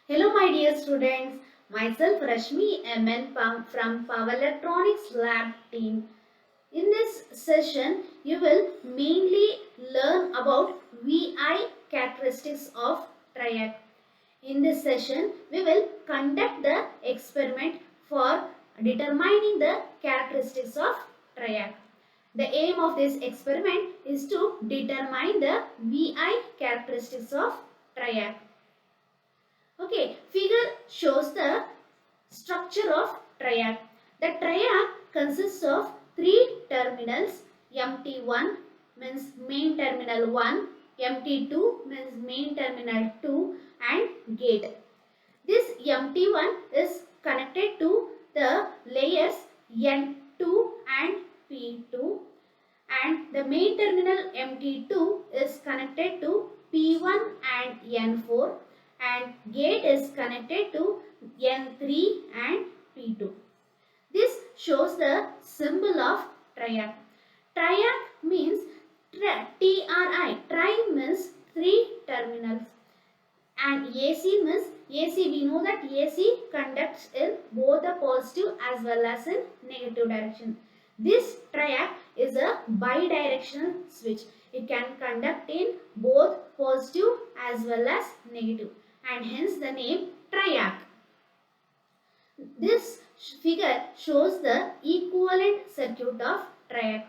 Hello my dear students, myself Rashmi MN from Power Electronics Lab team. In this session, you will mainly learn about VI characteristics of triac. In this session, we will conduct the experiment for determining the characteristics of triac. The aim of this experiment is to determine the VI characteristics of triac. Okay, figure shows the structure of triac. The triac consists of three terminals. MT1 means main terminal 1, MT2 means main terminal 2 and gate. This MT1 is connected to the layers N2 and P2 and the main terminal MT2 is connected to P1 and N4 and gate is connected to N3 and P2. This shows the symbol of triac. Triac means TRI. Tri means three terminals and AC means AC. We know that AC conducts in both the positive as well as in negative direction. This triac is a bidirectional switch. It can conduct in both positive as well as negative and hence the name triac. This figure shows the equivalent circuit of triac.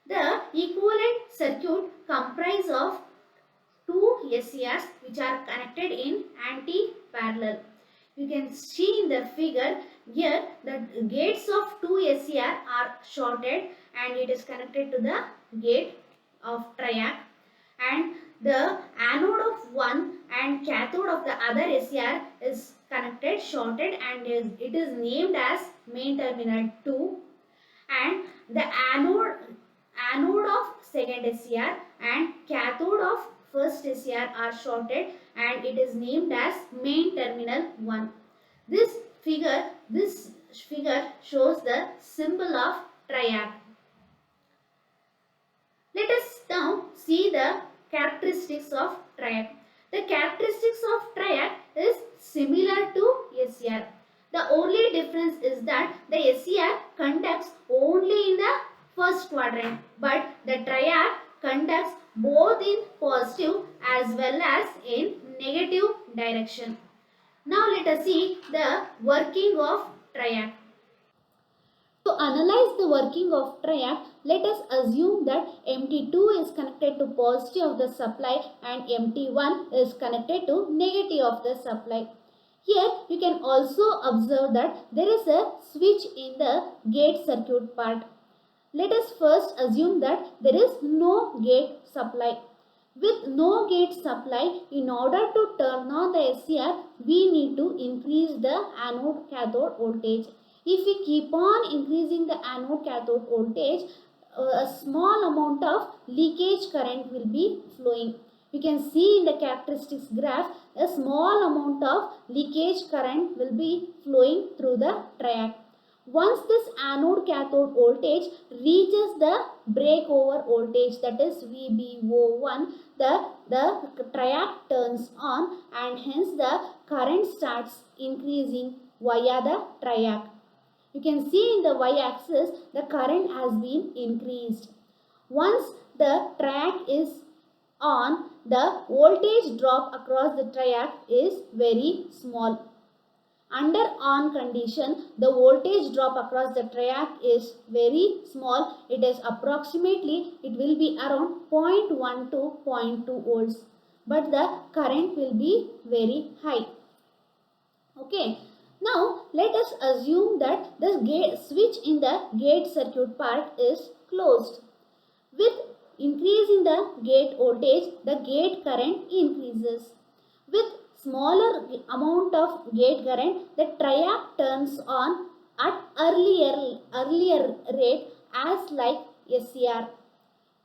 The equivalent circuit comprises of two SCRs which are connected in anti-parallel. You can see in the figure here the gates of two SCR are shorted and it is connected to the gate of triac and the anode of one and cathode of the other SCR is connected shorted and it is named as main terminal 2 and the anode of second SCR and cathode of first SCR are shorted and it is named as main terminal 1. This figure shows the symbol of triac. Let us now see the characteristics of triac. The characteristics of triac is similar to SCR. The only difference is that the SCR conducts only in the first quadrant, but the triac conducts both in positive as well as in negative direction. Now let us see the working of triac. To analyze the working of triac, let us assume that MT2 is connected to positive of the supply and MT1 is connected to negative of the supply. Here you can also observe that there is a switch in the gate circuit part. Let us first assume that there is no gate supply. With no gate supply, in order to turn on the SCR, we need to increase the anode cathode voltage. If we keep on increasing the anode cathode voltage, a small amount of leakage current will be flowing. You can see in the characteristics graph, a small amount of leakage current will be flowing through the triac. Once this anode cathode voltage reaches the breakover voltage, that is VBO1, the triac turns on and hence the current starts increasing via the triac. You can see in the y-axis the current has been increased. Once the triac is on, the voltage drop across the triac is very small. Under on condition, the voltage drop across the triac is very small. It is approximately, it will be around 0.1 to 0.2 volts. But the current will be very high. Okay. Now, let us assume that the gate switch in the gate circuit part is closed. With increase in the gate voltage, the gate current increases. With smaller amount of gate current, the triac turns on at earlier rate as like SCR.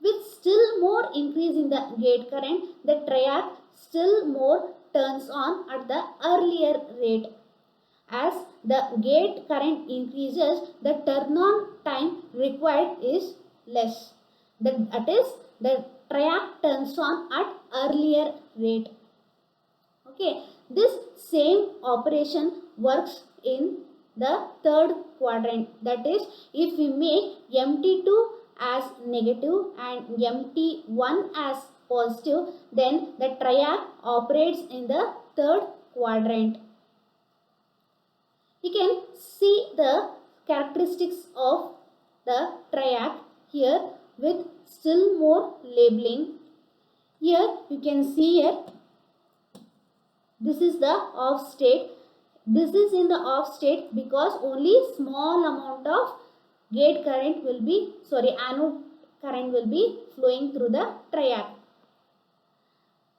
With still more increase in the gate current, the triac still more turns on at the earlier rate. As the gate current increases, the turn on time required is less. That is, the triac turns on at earlier rate. Okay, this same operation works in the third quadrant. That is, if we make MT2 as negative and MT1 as positive, then the triac operates in the third quadrant. You can see the characteristics of the triac here with still more labeling. Here you can see here, this is the off state. This is in the off state because only small amount of gate current will be, anode current will be flowing through the triac.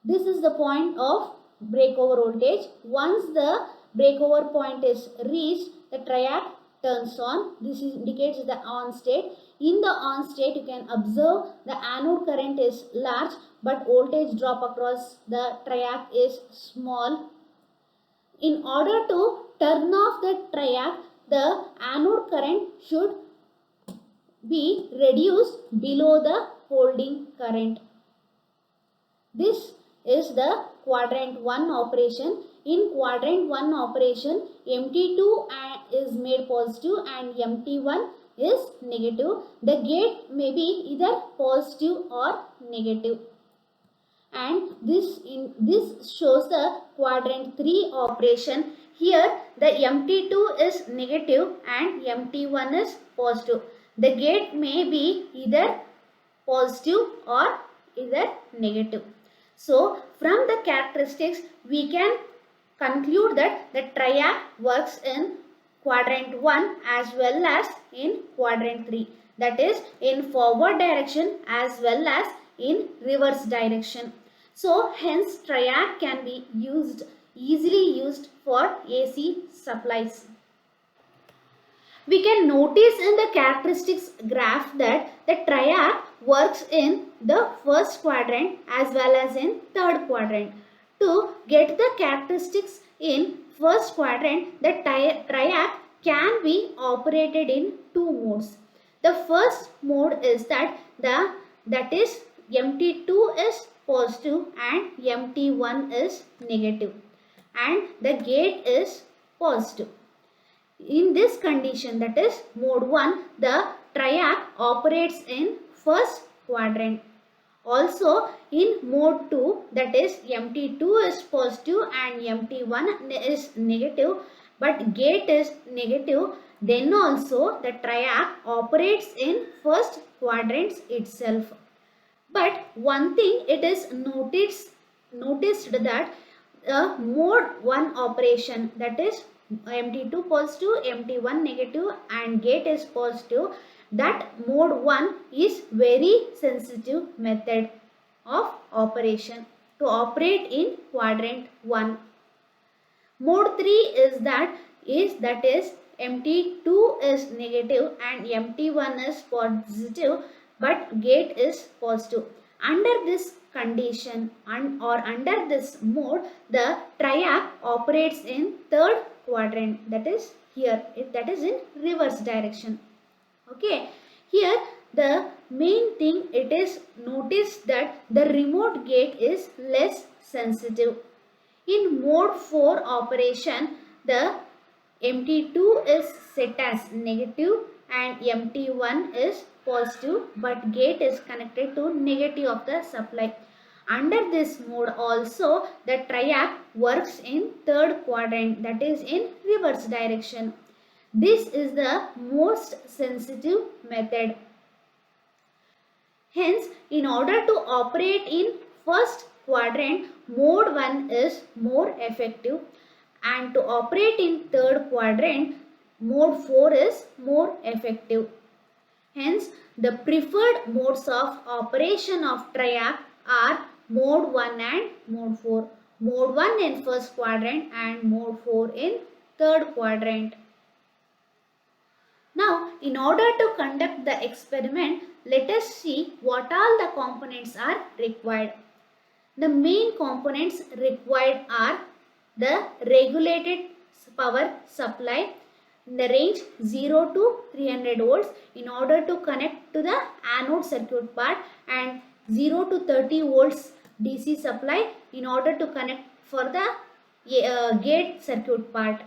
This is the point of breakover voltage. Once the breakover point is reached, the triac turns on. This indicates the on state. In the on state, you can observe the anode current is large, but voltage drop across the triac is small. In order to turn off the triac, the anode current should be reduced below the holding current. This is the quadrant 1 operation. In quadrant 1 operation, MT2 is made positive and MT1 is negative. The gate may be either positive or negative. And this shows the quadrant 3 operation. Here the MT2 is negative and MT1 is positive. The gate may be either positive or either negative. So from the characteristics we can conclude that the triac works in quadrant 1 as well as in quadrant 3. That is, in forward direction as well as in reverse direction. So hence triac can be easily used for AC supplies. We can notice in the characteristics graph that the triac works in the first quadrant as well as in third quadrant. To get the characteristics in first quadrant, the triac can be operated in two modes. The first mode is that is MT2 is positive and MT1 is negative and the gate is positive. In this condition, that is mode 1, the triac operates in first quadrant. Also in mode 2, that is MT2 is positive and MT1 is negative but gate is negative, then also the triac operates in first quadrant itself. But one thing it is noticed that mode 1 operation, that is MT2 positive, MT1 negative and gate is positive, that mode 1 is very sensitive method of operation to operate in quadrant 1. Mode 3 is that is MT2 is negative and MT1 is positive but gate is positive. Under this condition or under this mode, the triac operates in third quadrant, that is here, that is in reverse direction. Okay, here the main thing it is noticed that the remote gate is less sensitive. In mode 4 operation, the MT2 is set as negative and MT1 is positive but gate is connected to negative of the supply. Under this mode also the triac works in third quadrant, that is in reverse direction. This is the most sensitive method. Hence, in order to operate in first quadrant, mode 1 is more effective and to operate in third quadrant, mode 4 is more effective. Hence, the preferred modes of operation of triac are mode 1 and mode 4. Mode 1 in first quadrant and mode 4 in third quadrant. Now, in order to conduct the experiment, let us see what all the components are required. The main components required are the regulated power supply in the range 0 to 300 volts in order to connect to the anode circuit part and 0 to 30 volts DC supply in order to connect for the gate circuit part.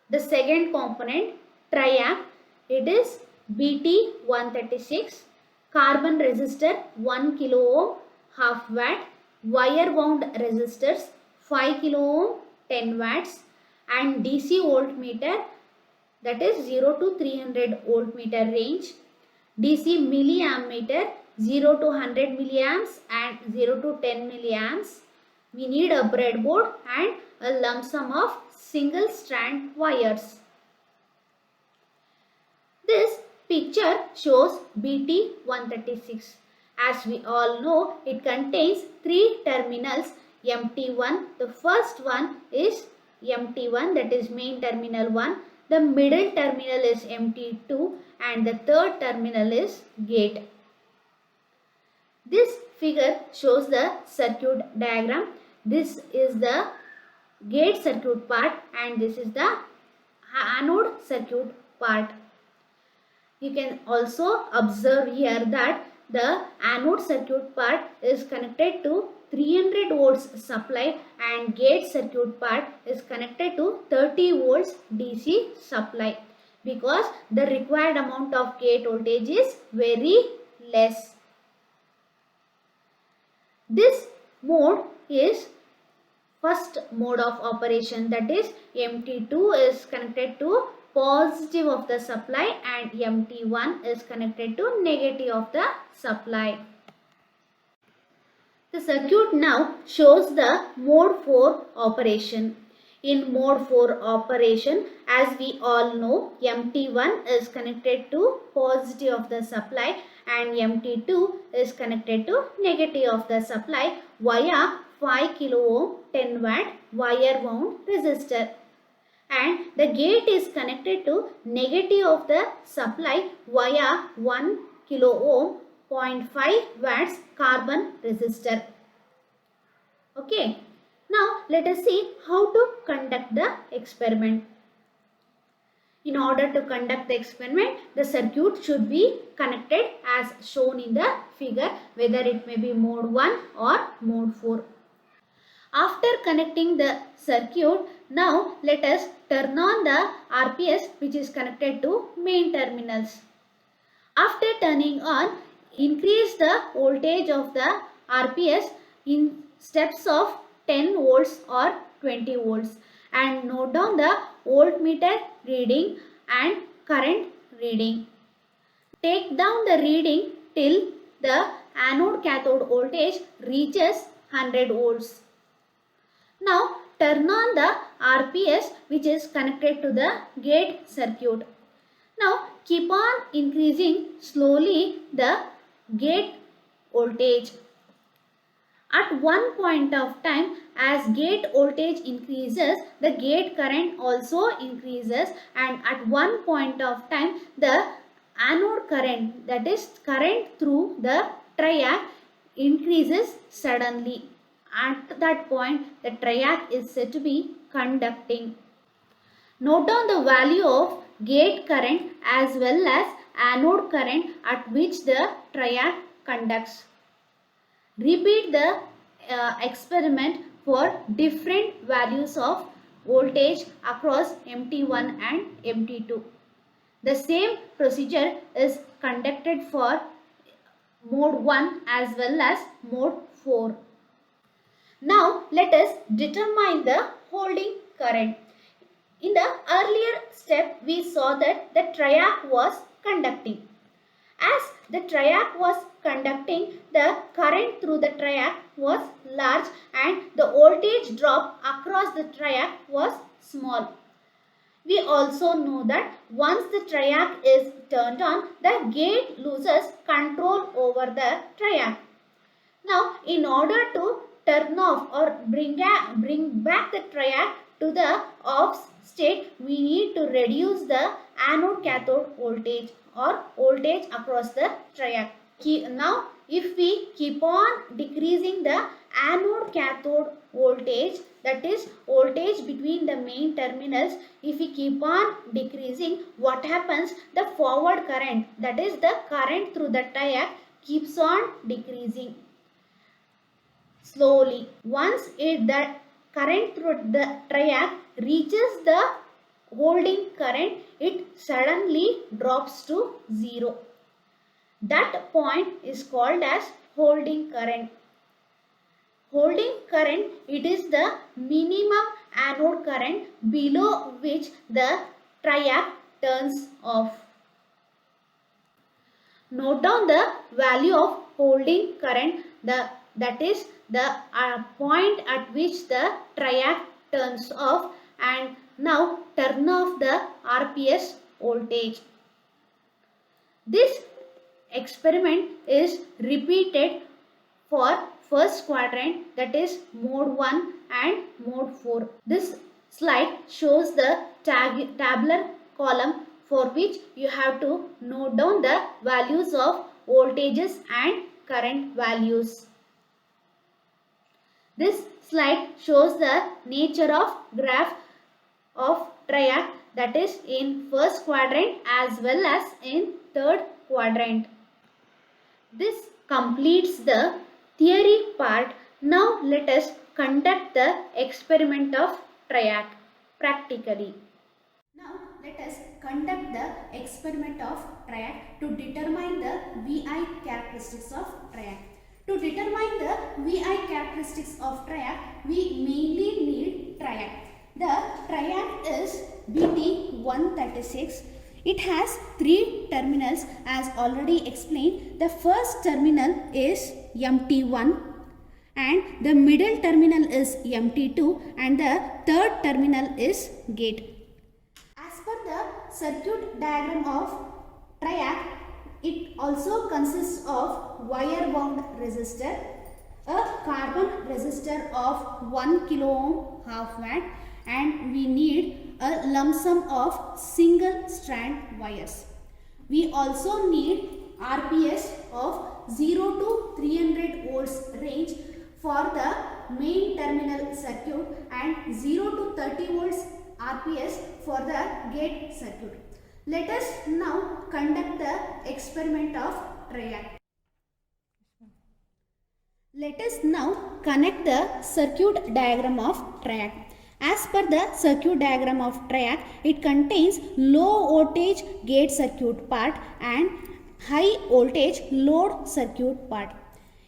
The second component, triac, it is BT136, carbon resistor 1 kilo ohm, half watt, wire wound resistors 5 kilo ohm, 10 watts, and DC voltmeter, that is 0 to 300 voltmeter range, DC milliammeter 0 to 100 milliamps and 0 to 10 milliamps. We need a breadboard and a lump sum of single strand wires. This picture shows BT136. As we all know, it contains three terminals MT1. The first one is MT1, that is main terminal 1. The middle terminal is MT2 and the third terminal is gate. This figure shows the circuit diagram. This is the gate circuit part and this is the anode circuit part. You can also observe here that the anode circuit part is connected to 300 volts supply and gate circuit part is connected to 30 volts DC supply, because the required amount of gate voltage is very less. This mode is first mode of operation, that is MT2 is connected to positive of the supply and MT1 is connected to negative of the supply. The circuit now shows the mode 4 operation. In mode 4 operation, as we all know, MT1 is connected to positive of the supply and MT2 is connected to negative of the supply via 5 kilo ohm 10 watt wire wound resistor. And the gate is connected to negative of the supply via 1 kilo ohm 0.5 watts carbon resistor. Okay. Now let us see how to conduct the experiment. In order to conduct the experiment, the circuit should be connected as shown in the figure, whether it may be mode 1 or mode 4. After connecting the circuit, now let us turn on the RPS which is connected to main terminals. After turning on, increase the voltage of the RPS in steps of 10 volts or 20 volts and note down the voltmeter reading and current reading. Take down the reading till the anode cathode voltage reaches 100 volts. Now turn on the RPS which is connected to the gate circuit. Now keep on increasing slowly the gate voltage. At one point of time, as gate voltage increases, the gate current also increases, and at one point of time the anode current, that is current through the triac, increases suddenly. At that point the triac is said to be conducting. Note down the value of gate current as well as anode current at which the triac conducts. Repeat the experiment for different values of voltage across MT1 and MT2. The same procedure is conducted for mode 1 as well as mode 4. Now let us determine the holding current. In the earlier step, we saw that the triac was conducting. As the triac was conducting, the current through the triac was large and the voltage drop across the triac was small. We also know that once the triac is turned on, the gate loses control over the triac. Now, in order to turn off or bring back the triac to the off state, we need to reduce the anode cathode voltage or voltage across the triac. Now, if we keep on decreasing the anode cathode voltage, that is voltage between the main terminals, if we keep on decreasing, what happens? The forward current, that is the current through the triac, keeps on decreasing slowly. Once current through the triac reaches the holding current, it suddenly drops to 0. That point is called as holding current. Holding current, it is the minimum anode current below which the triac turns off. Note down the value of holding current, that is the point at which the triac turns off, and now turn off the RPS voltage. This experiment is repeated for first quadrant, that is mode 1 and mode 4. This slide shows the tabular column for which you have to note down the values of voltages and current values. This slide shows the nature of graph of triac, that is in first quadrant as well as in third quadrant. This completes the theory part. Now let us conduct the experiment of triac practically. Now let us conduct the experiment of triac to determine the VI characteristics of triac. To determine the VI characteristics of triac, we mainly need triac. The triac is BT136. It has 3 terminals as already explained. The first terminal is MT1 and the middle terminal is MT2 and the third terminal is gate. As per the circuit diagram of triac, it also consists of wire wound resistor, a carbon resistor of 1 kilo ohm half watt, and we need a lump sum of single strand wires. We also need RPS of 0 to 300 volts range for the main terminal circuit and 0 to 30 volts RPS for the gate circuit. Let us now conduct the experiment of triac. Let us now connect the circuit diagram of triac. As per the circuit diagram of triac, it contains low voltage gate circuit part and high voltage load circuit part.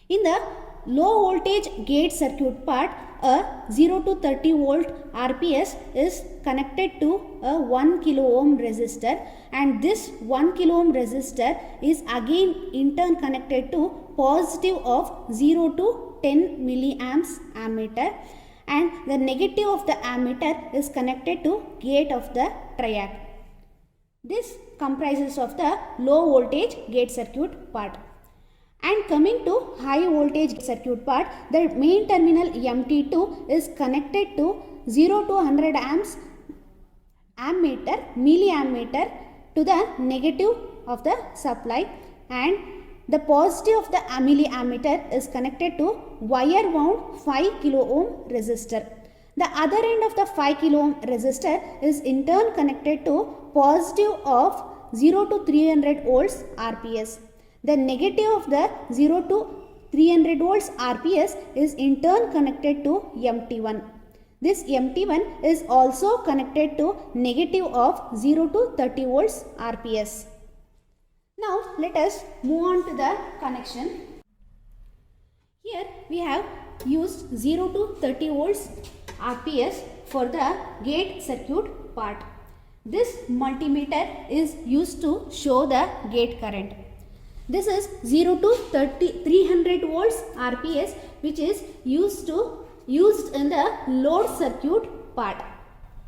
In the low voltage gate circuit part, a 0 to 30 volt RPS is connected to a 1 kilo ohm resistor, and this 1 kilo ohm resistor is again in turn connected to positive of 0 to 10 milliamps ammeter, and the negative of the ammeter is connected to gate of the triac. This comprises of the low voltage gate circuit part. And coming to high voltage circuit part, the main terminal MT2 is connected to 0 to 100 amps milliammeter to the negative of the supply, and the positive of the milliammeter is connected to wire wound 5 kilo ohm resistor. The other end of the 5 kilo ohm resistor is in turn connected to positive of 0 to 300 volts RPS. The negative of the 0 to 300 volts RPS is in turn connected to MT1. This MT1 is also connected to negative of 0 to 30 volts RPS. Now let us move on to the connection. Here we have used 0 to 30 volts RPS for the gate circuit part. This multimeter is used to show the gate current. This is 0 to 300 volts RPS, which is used in the load circuit part.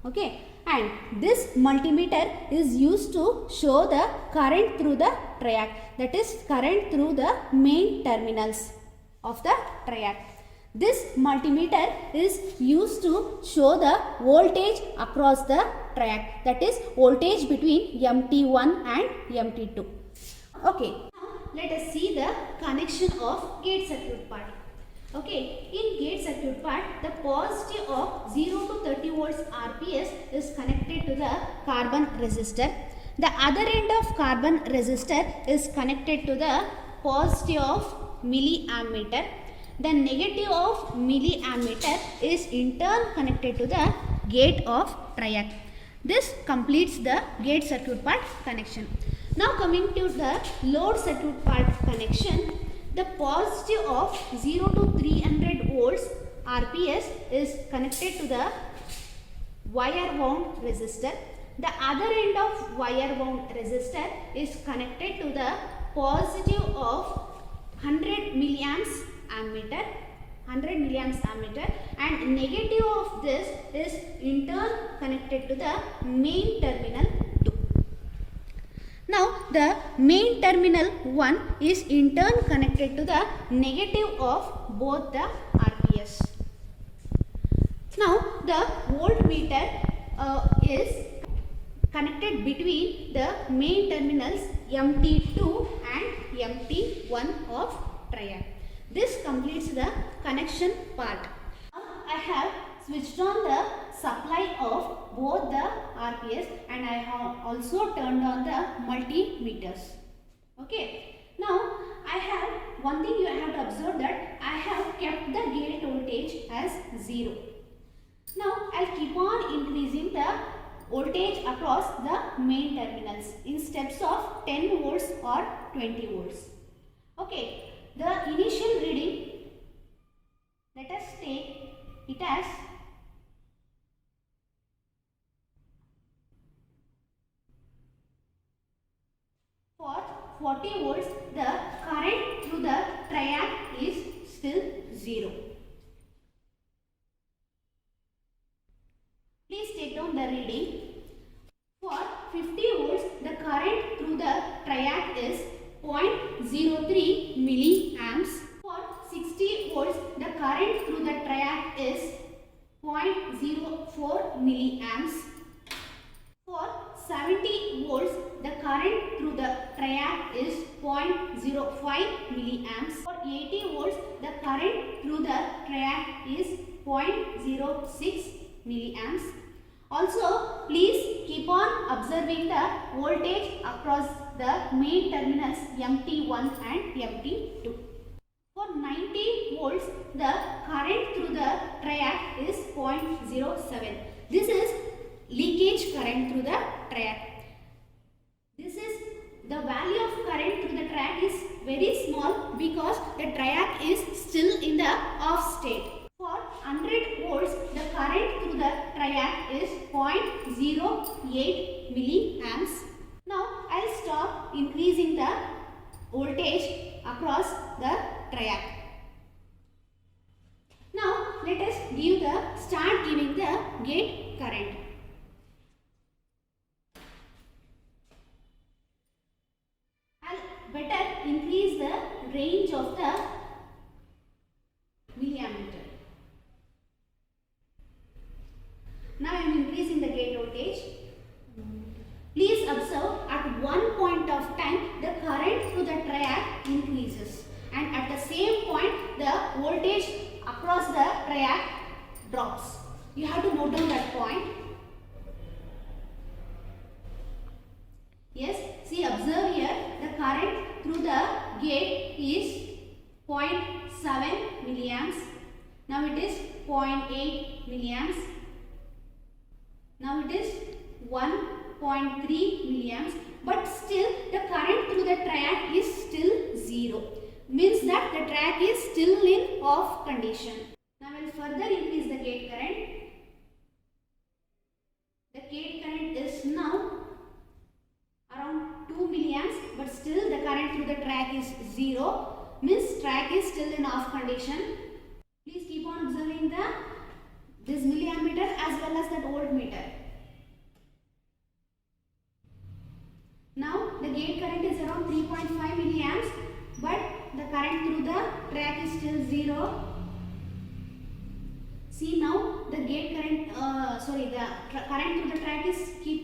Okay, and this multimeter is used to show the current through the triac, that is current through the main terminals of the triac. This multimeter is used to show the voltage across the triac, that is voltage between MT1 and MT2. Okay, now let us see the connection of gate circuit part. Okay, in gate circuit part, the positive of 0 to 30 volts RPS is connected to the carbon resistor. The other end of carbon resistor is connected to the positive of milliammeter. the negative of milliammeter is in turn connected to the gate of triac. This completes the gate circuit part connection. Now coming to the load circuit part connection, the positive of 0 to 300 volts RPS is connected to the wire wound resistor. The other end of wire wound resistor is connected to the positive of 100 milliamps ammeter, and negative of this is in turn connected to the main terminal 2. Now the main terminal 1 is in turn connected to the negative of both the RPS. Now the voltmeter is connected between the main terminals MT2 and MT1 of triac. This completes the connection part. Now I have switched on the supply of both the RPS and I have also turned on the multimeters. Okay. Now I have one thing you have to observe, that I have kept the gate voltage as 0. Now I'll keep on increasing the voltage across the main terminals in steps of 10 volts or 20 volts. Okay. The initial reading, let us take it as for 40 volts, the current through the triac is still 0. Please take down the reading. For 50 volts, the current through the triac is 0.03 milliamps. For 60 volts, the current through the triac is 0.04 milliamps. For 70 volts, the current through the triac is 0.05 milliamps. For 80 volts, the current through the triac is 0.06 milliamps. Also, please keep on observing the voltage across the main terminals MT1 and MT2. For 90 volts, the current through the triac is 0.07. This is leakage current through the triac. This is the value of current through the triac is very small because the triac is still in the off state. For 100 volts, the current through the triac is 0.08 milliamps. Now I'll stop increasing the voltage across the triac. Now let us start giving the gate current. I'll better increase the range of the milliammeter. Now I am increasing the gate voltage. Please observe, at one point of time the current through the triac increases, and at the same point the voltage across the triac drops. You have to note down that point. Yes, see, observe here, the current through the gate is 0.7 milliamps. Now it is 0.8 milliamps. Now it is 1.3 milliamps, but still the current through the triac is still 0. Means that the triac is still in off condition. Now I will further increase the gate current. The gate current is now around 2 milliamps, but still the current through the triac is 0. Means triac is still in off condition. Please keep on observing this milliammeter as well as that voltmeter. Now the gate current is around 3.5 milliamps, but the current through the triac is still 0. See, now the gate current, the current through the triac is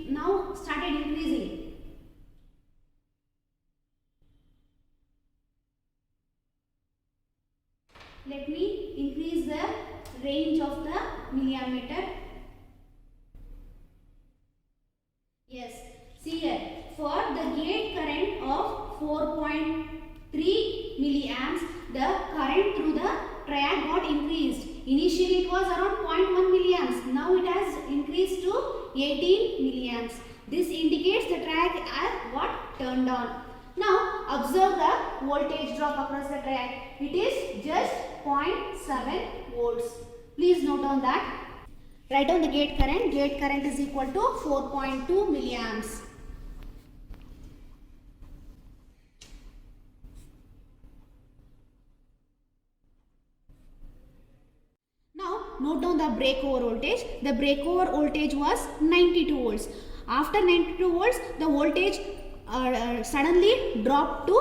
now started increasing. Let me increase the range of the milliammeter. Yes, see here, for the gate current of 4.3 milliamps, the current through the triac got increased. Initially it was around 0.1 milliamps. Now it has increased to 18 milliamps. This indicates the triac has got turned on. Now observe the voltage drop across the triac. It is just 0.7 volts. Please note on that. Write down the gate current. Gate current is equal to 4.2 milliamps. Now note down the breakover voltage. The breakover voltage was 92 volts. After 92 volts, the voltage suddenly dropped to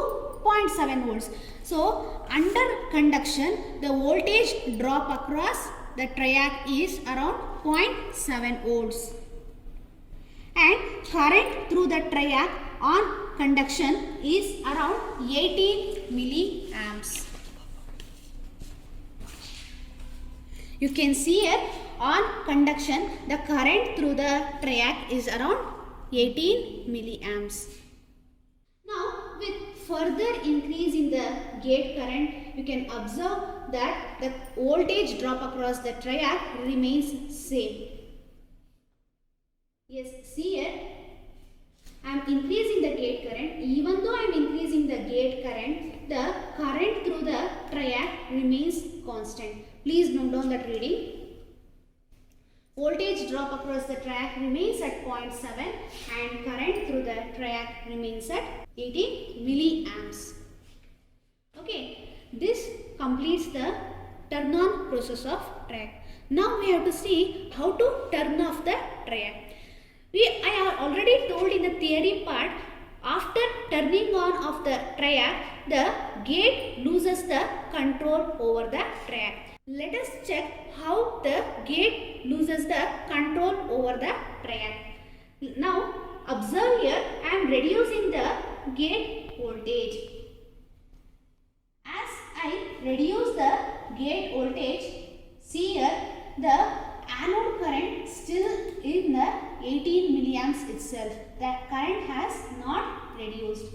0.7 volts. So under conduction, the voltage drop across the triac is around 0.7 volts. And current through the triac on conduction is around 18 milliamps. You can see here on conduction the current through the triac is around 18 milliamps. Now with further increase in the gate current, you can observe that the voltage drop across the triac remains same. Yes, see here I am increasing the gate current. Even though I am increasing the gate current, the current through the triac remains constant. Please note down that reading. Voltage drop across the triac remains at 0.7 and current through the triac remains at 80 milliamps. Okay, this completes the turn on process of triac. Now we have to see how to turn off the triac. I have already told in the theory part, after turning on of the triac, the gate loses the control over the triac. Let us check how the gate loses the control over the triac. Now observe here, I am reducing the gate voltage. As I reduce the gate voltage, see here the anode current still in the 18 milliamps itself. The current has not reduced.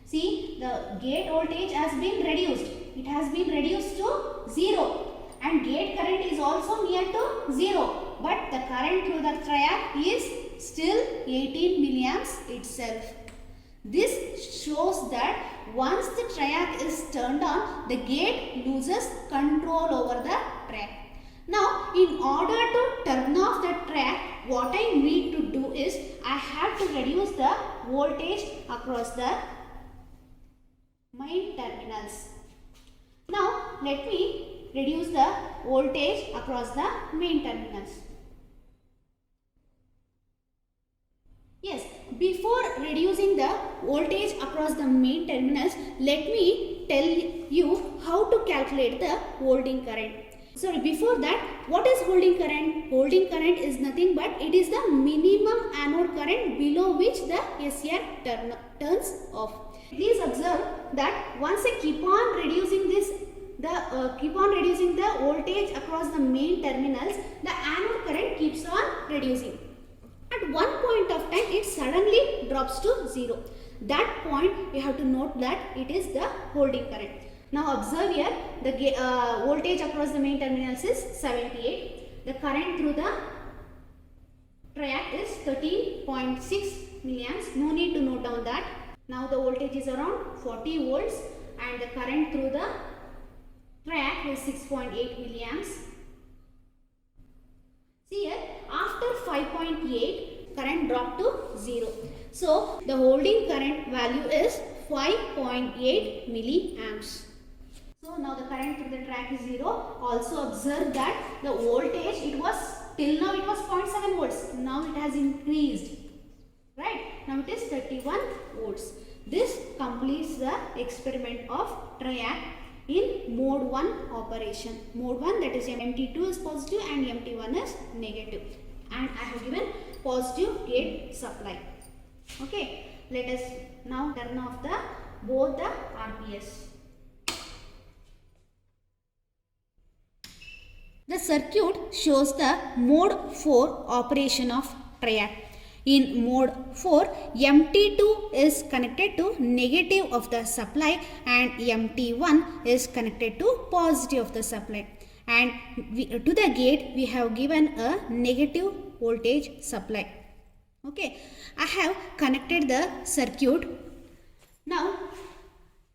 See, the gate voltage has been reduced. It has been reduced to 0. And gate current is also near to 0. But the current through the triac is still 18 milliamps itself. This shows that once the triac is turned on, the gate loses control over the triac. Now, in order to turn off the triac, what I need to do is, I have to reduce the voltage across the main terminals. Now, let me reduce the voltage across the main terminals. Yes, before reducing the voltage across the main terminals, let me tell you how to calculate the holding current. Sorry, before that, what is holding current? Holding current is nothing but it is the minimum anode current below which the SCR turns off. Please observe that once I keep on reducing the voltage across the main terminals, the anode current keeps on reducing. At one point of time, it suddenly drops to 0. That point, we have to note that it is the holding current. Now observe here, the voltage across the main terminals is 78. The current through the triac is 13.6 milliamps. No need to note down that. Now the voltage is around 40 volts and the current through the triac is 6.8 milliamps. See here, after 5.8, current dropped to 0. So the holding current value is 5.8 milliamps. So now the current through the triac is 0. Also observe that the voltage, till now it was 0.7 volts. Now it has increased. Right? Now it is 31 volts. This completes the experiment of triac in mode 1 operation. Mode 1, that is MT2 is positive and MT1 is negative. And I have given positive gate supply. Okay. Let us now turn off both the RPS. The circuit shows the mode 4 operation of triac. In mode 4, MT2 is connected to negative of the supply and MT1 is connected to positive of the supply. And to the gate we have given a negative voltage supply. Okay, I have connected the circuit. Now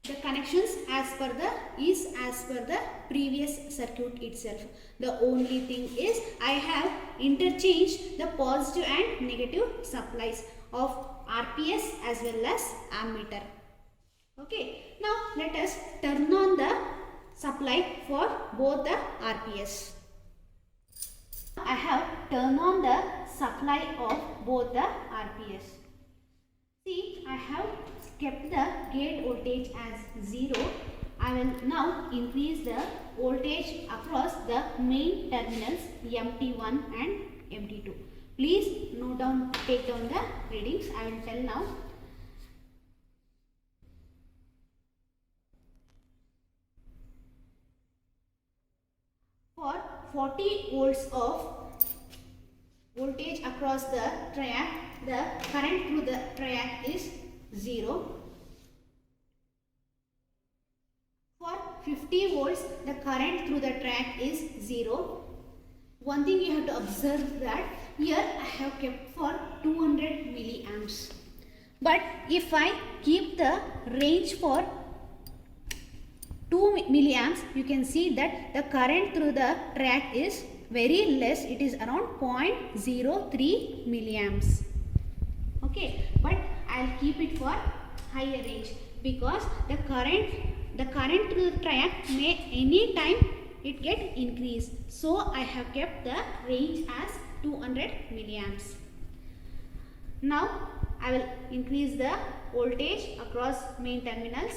the connections as per the previous circuit itself. The only thing is I have interchanged the positive and negative supplies of RPS as well as ammeter. Okay, now let us turn on the supply for both the RPS. I have turned on the supply of both the RPS. See, I have kept the gate voltage as 0. I will now increase the voltage across the main terminals MT1 and MT2. Please take down the readings. I will tell now. For 40 volts of voltage across the triac, the current through the triac is 0. For 50 volts, the current through the track is 0. One thing you have to observe that here I have kept for 200 milliamps. But if I keep the range for 2 milliamps, you can see that the current through the track is very less. It is around 0.03 milliamps. Okay, but I'll keep it for higher range because the current through the track may any time it get increased. So I have kept the range as 200 milliamps. Now I will increase the voltage across main terminals.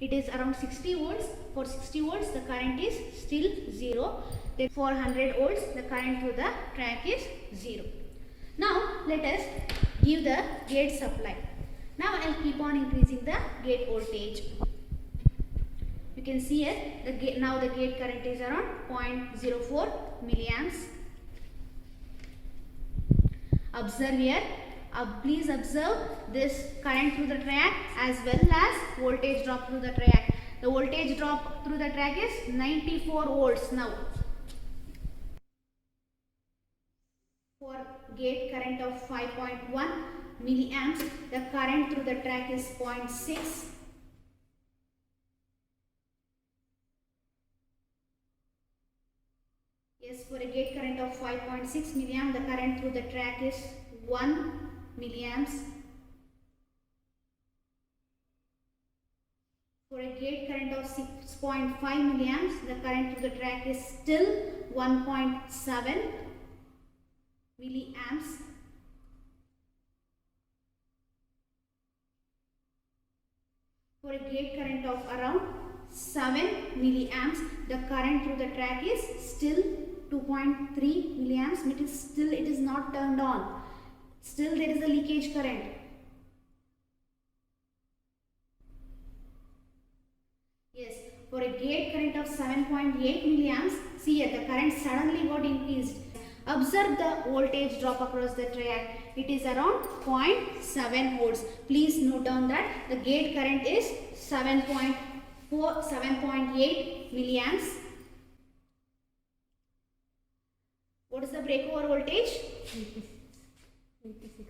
It is around 60 volts. For 60 volts the current is still 0. Then for 100 volts the current through the track is 0. Now let us give the gate supply. Now I will keep on increasing the gate voltage. You can see here now the gate current is around 0.04 milliamps. Observe here. Please observe this current through the track as well as voltage drop through the track. The voltage drop through the track is 94 volts now. For gate current of 5.1 milliamps, the current through the track is 0.6. Yes, for a gate current of 5.6 milliamps, the current through the track is 1 milliamps. For a gate current of 6.5 milliamps, the current through the track is still 1.7 milliamps. For a gate current of around 7 milliamps, the current through the track is still 2.3 milliamps. It is not turned on. Still there is a leakage current. Yes, for a gate current of 7.8 milliamps, see here the current suddenly got increased. Observe the voltage drop across the track. It is around 0.7 volts. Please note down that the gate current is 7.8 milliamps. What is the breakover voltage? 86.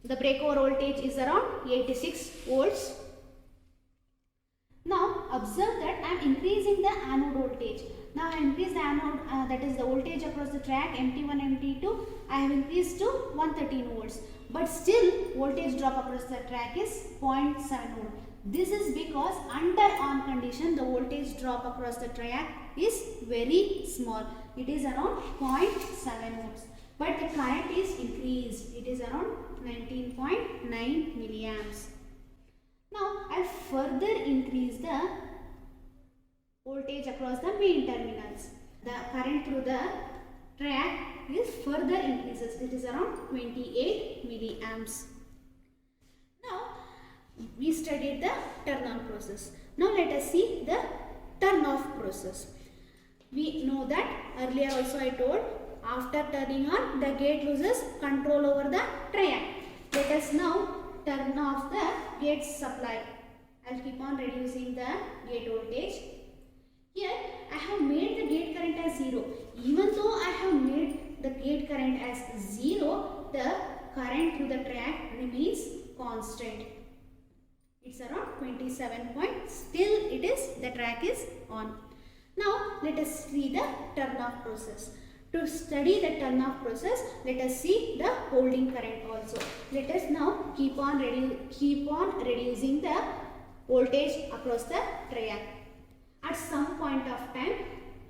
The breakover voltage is around 86 volts. Now observe that I am increasing the anode voltage. Now I increase the anode, that is the voltage across the track MT1, MT2. I have increased to 113 volts. But still voltage drop across the track is 0.7 volt. This is because under on condition the voltage drop across the track is very small. It is around 0.7 volts. But the current is increased. It is around 19.9 milliamps. Now I will further increase the voltage across the main terminals. The current through the track is further increases. It is around 28 milliamps. Now we studied the turn on process. Now let us see the turn off process. We know that earlier also I told After turning on, the gate loses control over the triac. Let us now turn off the gate supply. I'll keep on reducing the gate voltage. Here I have made the gate current as 0. Even though I have made the gate current as 0, the current through the triac remains constant. It's around 27 point. Still it is, the triac is on. Now let us see the turn off process. To study the turn off process, let us see the holding current also. Let us now keep on reducing the voltage across the triac. At some point of time,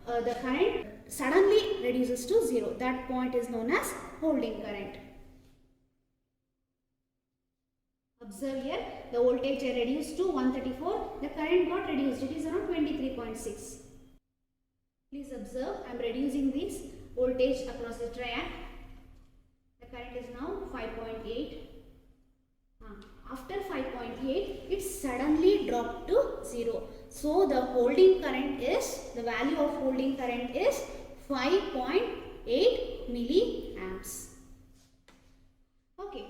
the current suddenly reduces to 0. That point is known as holding current. Observe here, the voltage are reduced to 134. The current got reduced. It is around 23.6. Please observe, I am reducing this voltage across the triac. The current is now 5.8. After 5.8, it suddenly dropped to 0. So the holding current is, the value of holding current is 5.8 milliamps. Okay.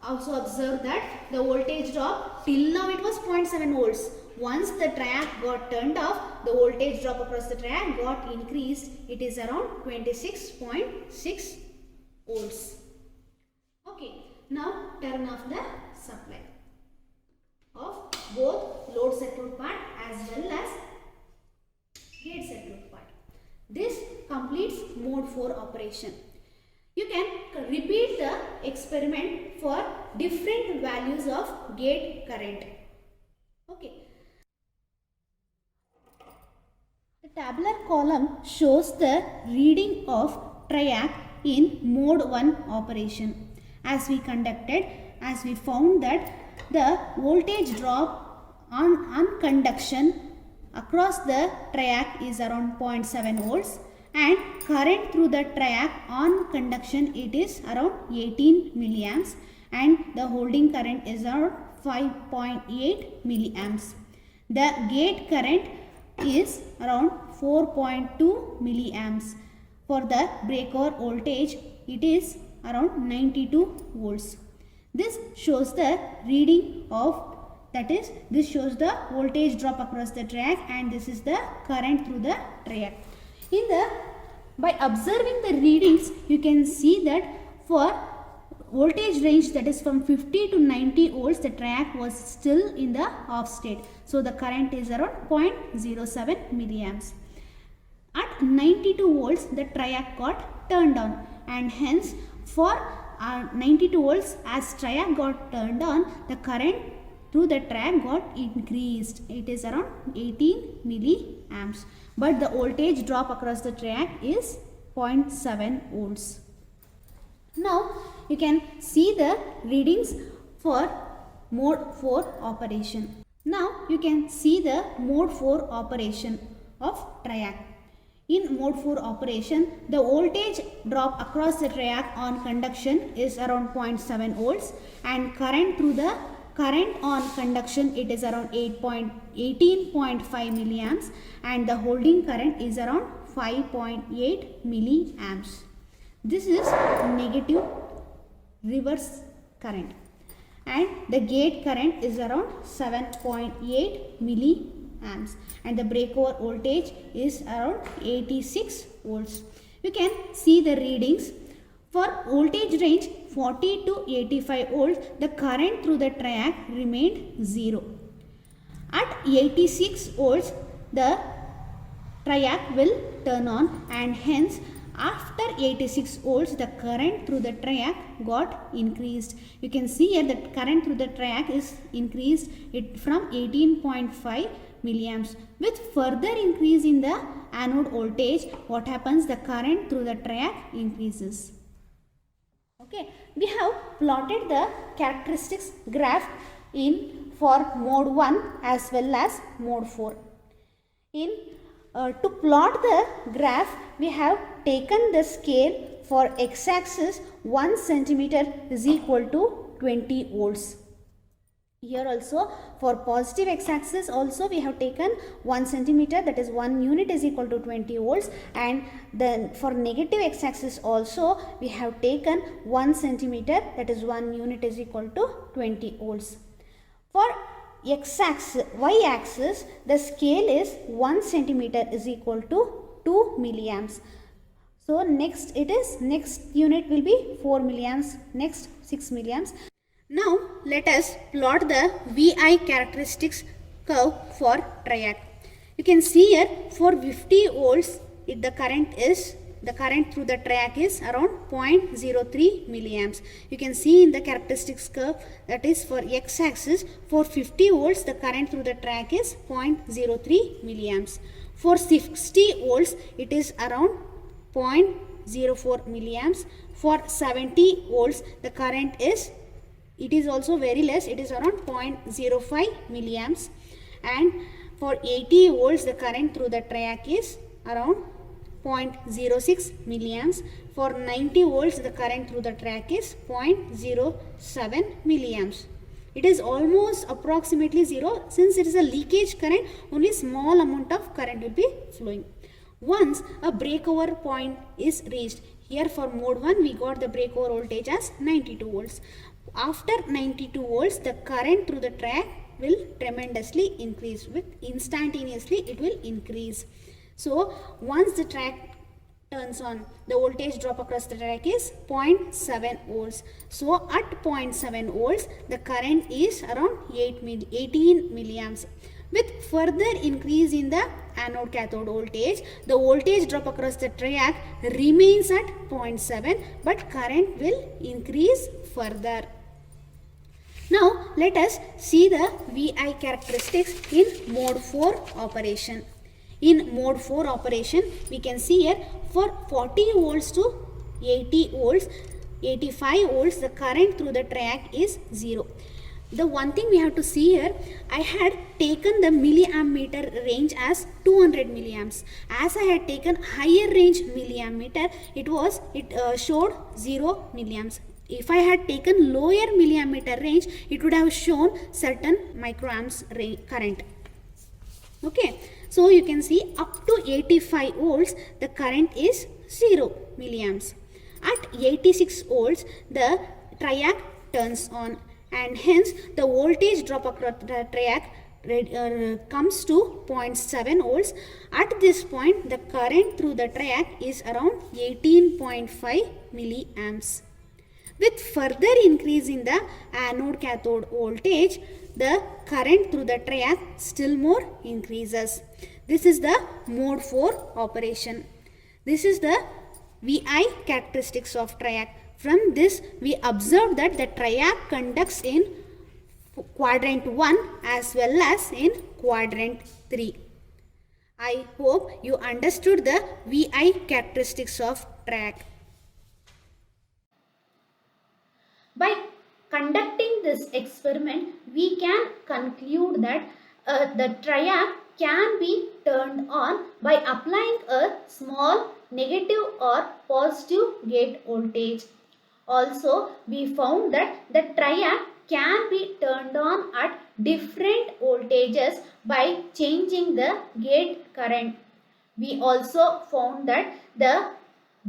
Also observe that the voltage drop till now it was 0.7 volts. Once the triac got turned off, the voltage drop across the triac got increased. It is around 26.6 volts. Okay. Now turn off the supply of both load circuit part as well as gate circuit part. This completes mode 4 operation. You can repeat the experiment for different values of gate current. Okay. The tabular column shows the reading of triac in mode 1 operation. As we found that the voltage drop on conduction across the triac is around 0.7 volts and current through the triac on conduction it is around 18 milliamps and the holding current is around 5.8 milliamps. The gate current is around 4.2 milliamps. For the breakover voltage it is around 92 volts. This shows the reading of, that is, this shows the voltage drop across the triac and this is the current through the triac. By observing the readings, you can see that for voltage range that is from 50 to 90 volts, the triac was still in the off state. So the current is around 0.07 milliamps. At 92 volts, the triac got turned on and hence for 92 volts as triac got turned on, the current through the triac got increased. It is around 18 milliamps. But the voltage drop across the triac is 0.7 volts. Now you can see the readings for mode 4 operation. Now you can see the mode 4 operation of triac. In mode 4 operation, the voltage drop across the triac on conduction is around 0.7 volts and current on conduction it is around 18.5 milliamps and the holding current is around 5.8 milliamps. This is negative reverse current and the gate current is around 7.8 milliamps and the breakover voltage is around 86 volts. You can see the readings. For voltage range 40 to 85 volts, the current through the triac remained 0. At 86 volts, the triac will turn on and hence after 86 volts, the current through the triac got increased. You can see here that current through the triac is increased from 18.5 milliamps. With further increase in the anode voltage, what happens? The current through the triac increases. Okay, we have plotted the characteristics graph for mode 1 as well as mode 4. To plot the graph, we have taken the scale for x-axis 1 centimeter is equal to 20 volts. Here also for positive x-axis also we have taken 1 centimeter, that is 1 unit is equal to 20 volts, and then for negative x-axis also we have taken 1 centimeter, that is 1 unit is equal to 20 volts. For x-axis, y-axis, the scale is 1 centimeter is equal to 2 milliamps. So next unit will be 4 milliamps, next 6 milliamps. Now let us plot the VI characteristics curve for triac. You can see here for 50 volts the current through the triac is around 0.03 milliamps. You can see in the characteristics curve, that is for x-axis, for 50 volts the current through the triac is 0.03 milliamps. For 60 volts it is around 0.04 milliamps. For 70 volts the current is also very less, it is around 0.05 milliamps, and for 80 volts the current through the triac is around 0.06 milliamps. For 90 volts the current through the triac is 0.07 milliamps. It is almost approximately zero. Since it is a leakage current, only small amount of current will be flowing. Once a breakover point is reached, here for mode 1 we got the breakover voltage as 92 volts. After 92 volts the current through the triac will tremendously increase, with instantaneously it will increase. So once the triac turns on, the voltage drop across the triac is 0.7 volts. So at 0.7 volts the current is around 18 milliamps. With further increase in the anode cathode voltage, the voltage drop across the triac remains at 0.7, but current will increase further. Now let us see the VI characteristics in mode 4 operation. In mode 4 operation we can see here for 40 volts to 80 volts, 85 volts the current through the triac is 0. The one thing we have to see here, I had taken the milliammeter range as 200 milliamps. As I had taken higher range milliammeter, it showed 0 milliamps. If I had taken lower milliammeter range, it would have shown certain microamps current. Okay, so you can see up to 85 volts the current is 0 milliamps. At 86 volts the triac turns on, and hence the voltage drop across the triac comes to 0.7 volts. At this point the current through the triac is around 18.5 milliamps. With further increase in the anode cathode voltage, the current through the triac still more increases. This is the mode 4 operation. This is the VI characteristics of triac. From this we observe that the triac conducts in quadrant 1 as well as in quadrant 3. I hope you understood the VI characteristics of triac. By conducting this experiment, we can conclude that the triac can be turned on by applying a small negative or positive gate voltage. Also, we found that the triac can be turned on at different voltages by changing the gate current. We also found that the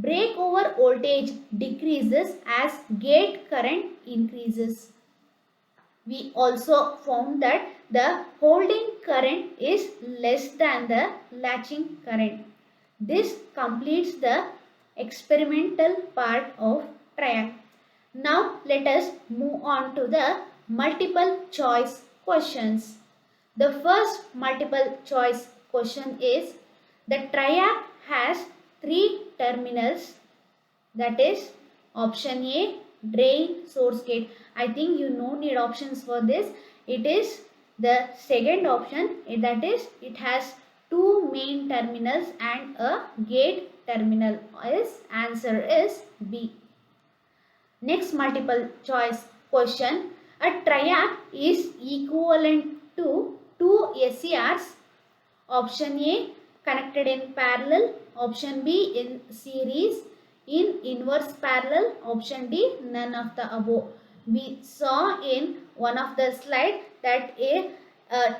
breakover voltage decreases as gate current increases. We also found that the holding current is less than the latching current. This completes the experimental part of triac. Now let us move on to the multiple choice questions. The first multiple choice question is, the triac has 3 terminals, that is option A, drain, source, gate. I think you no need options for this. It is the second option, that is it has 2 main terminals and a gate terminal. Answer is B. Next multiple choice question, a triac is equivalent to 2 SCRs. Option A, connected in parallel. Option B, in series. In inverse parallel. Option D, none of the above. We saw in one of the slide that a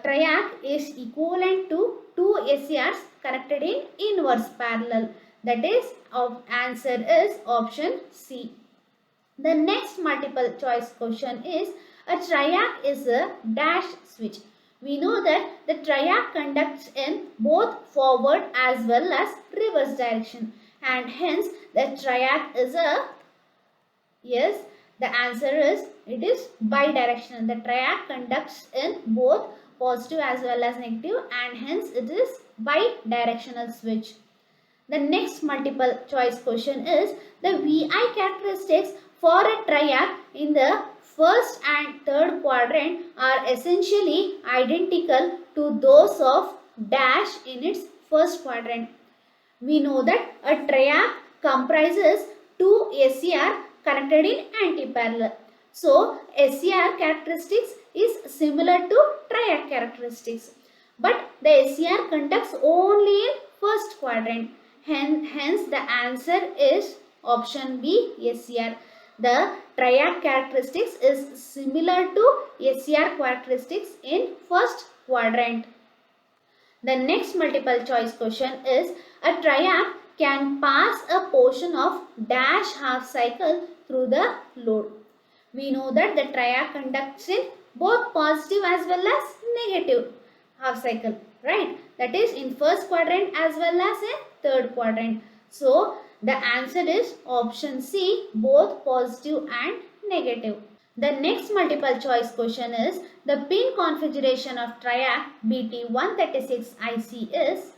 triac is equivalent to two SCRs connected in inverse parallel. That is, our answer is option C. The next multiple choice question is, a triac is a dash switch. We know that the triac conducts in both forward as well as reverse direction, and hence the triac is a, yes, the answer is, it is bidirectional. The triac conducts in both positive as well as negative, and hence it is bidirectional switch. The next multiple choice question is, the VI characteristics for a triac in the first and third quadrant are essentially identical to those of dash in its first quadrant. We know that a triac comprises two SCR connected in antiparallel. So, SCR characteristics is similar to triac characteristics. But the SCR conducts only in first quadrant. Hence, the answer is option B, SCR. The triac characteristics is similar to SCR characteristics in first quadrant. The next multiple choice question is, a triac can pass a portion of dash half cycle through the load. We know that the triac conducts in both positive as well as negative half cycle, right? That is in first quadrant as well as in third quadrant. So, the answer is option C, both positive and negative. The next multiple choice question is, the pin configuration of triac BT136 IC is,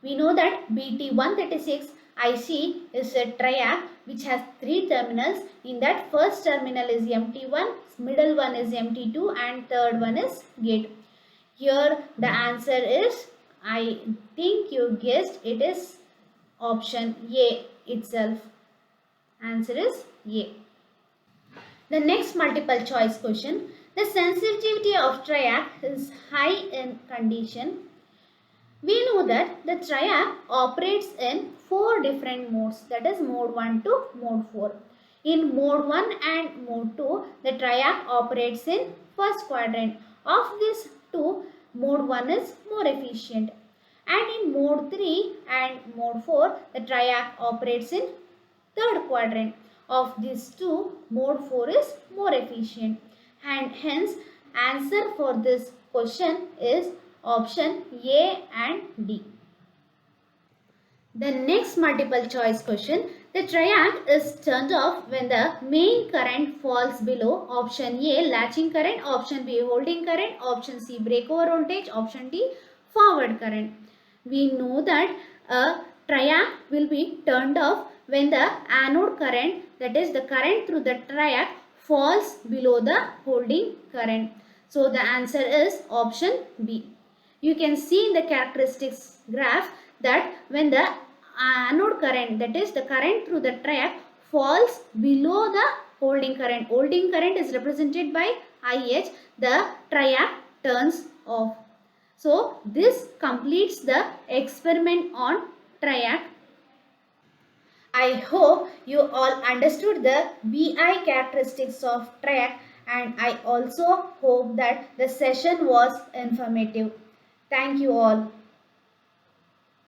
we know that BT136 IC is a triac which has three terminals. In that, first terminal is MT1, middle one is MT2, and third one is gate. Here the answer is, I think you guessed, it is option A itself. Answer is A. The next multiple choice question, the sensitivity of triac is high in condition. We know that the triac operates in four different modes, that is mode 1 to mode 4. In mode 1 and mode 2, the triac operates in first quadrant. Of these two, mode 1 is more efficient. And in mode 3 and mode 4, the triac operates in third quadrant. Of these two, mode 4 is more efficient, and hence answer for this question is option A and D. The next multiple choice question, the triac is turned off when the main current falls below option A latching current, option B holding current, option C breakover voltage, option D forward current. We know that a triac will be turned off when the anode current, that is the current through the triac, falls below the holding current. So the answer is option B. You can see in the characteristics graph that when the anode current, that is the current through the triac, falls below the holding current is represented by IH, the triac turns off. So this completes the experiment on triac. I hope you all understood the VI characteristics of triac, and I also hope that the session was informative. Thank you all.